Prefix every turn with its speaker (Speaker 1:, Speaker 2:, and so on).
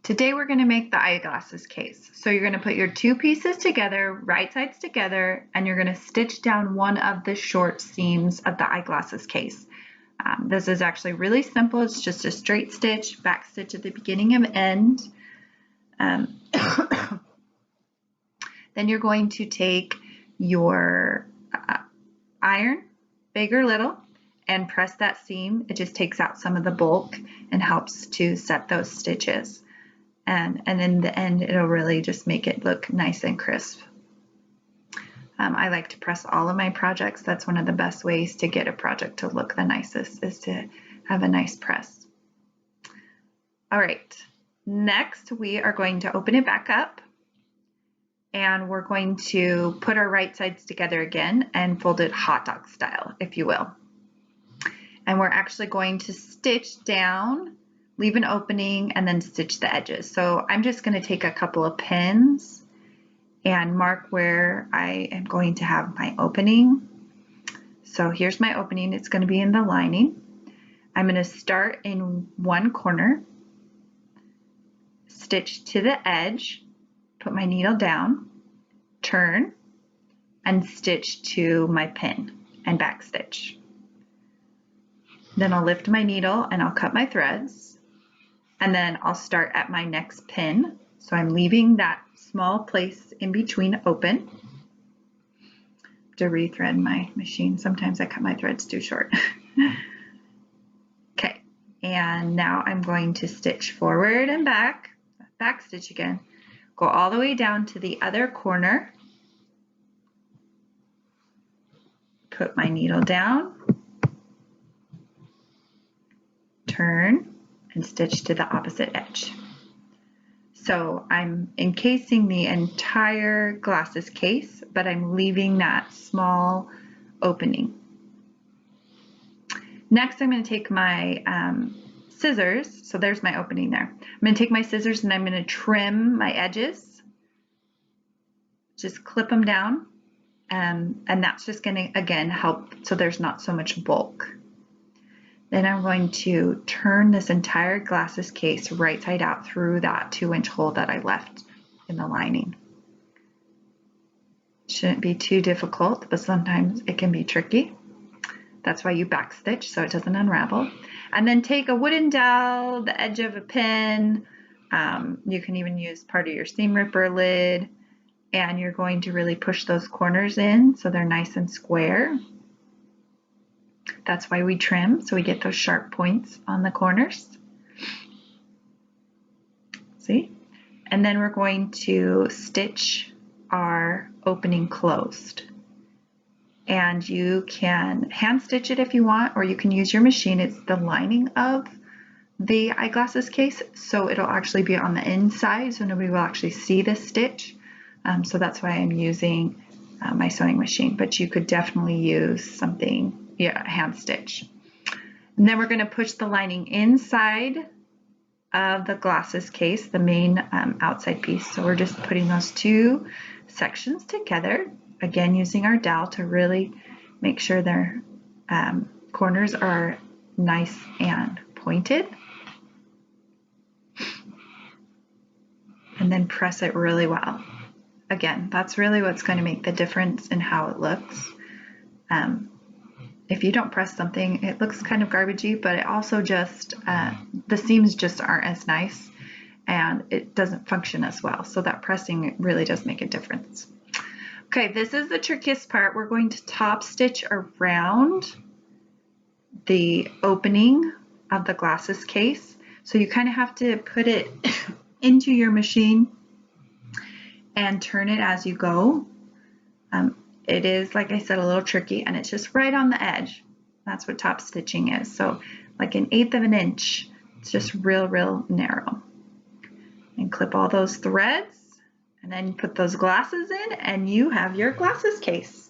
Speaker 1: Today we're going to make the eyeglasses case. So you're going to put your two pieces together, right sides together, and you're going to stitch down one of the short seams of the eyeglasses case. This is actually really simple. It's just a straight stitch, back stitch at the beginning and end. Then you're going to take your iron, big or little, and press that seam. It just takes out some of the bulk and helps to set those stitches. And in the end, it'll really just make it look nice and crisp. I like to press all of my projects. That's one of the best ways to get a project to look the nicest, is to have a nice press. All right, next we are going to open it back up, and we're going to put our right sides together again and fold it hot dog style, if you will. And we're actually going to stitch down, leave an opening, and then stitch the edges. So I'm just going to take a couple of pins and mark where I am going to have my opening. So here's my opening. It's going to be in the lining. I'm going to start in one corner, stitch to the edge, put my needle down, turn, and stitch to my pin and back stitch. Then I'll lift my needle and I'll cut my threads. And then I'll start at my next pin. So I'm leaving that small place in between open. To rethread my machine. Sometimes I cut my threads too short. Okay, and now I'm going to stitch forward and back stitch again. Go all the way down to the other corner. Put my needle down. Turn. And stitch to the opposite edge. So I'm encasing the entire glasses case, but I'm leaving that small opening. Next, I'm going to take my scissors. So there's my opening there. I'm going to take my scissors and I'm going to trim my edges. Just clip them down. And that's just going to, again, help so there's not so much bulk. Then I'm going to turn this entire glasses case right side out through that 2-inch hole that I left in the lining. Shouldn't be too difficult, but sometimes it can be tricky. That's why you back stitch so it doesn't unravel. And then take a wooden dowel, the edge of a pin. You can even use part of your seam ripper lid, and you're going to really push those corners in so they're nice and square. That's why we trim, so we get those sharp points on the corners. See? And then we're going to stitch our opening closed. And you can hand stitch it if you want, or you can use your machine. It's the lining of the eyeglasses case, so it'll actually be on the inside, so nobody will actually see this stitch. So that's why I'm using my sewing machine, but you could definitely use something, hand stitch. And then we're going to push the lining inside of the glasses case, the main outside piece. So we're just putting those two sections together, again using our dowel to really make sure their corners are nice and pointed. And then press it really well. Again, that's really what's going to make the difference in how it looks. If you don't press something, it looks kind of garbagey, but it also just, the seams just aren't as nice and it doesn't function as well. So that pressing really does make a difference. Okay, this is the trickiest part. We're going to top stitch around the opening of the glasses case. So you kind of have to put it into your machine and turn it as you go. It is, like I said, a little tricky, and it's just right on the edge. That's what top stitching is. So like 1/8 of an inch, it's just real narrow. And clip all those threads, and then put those glasses in, and you have your glasses case.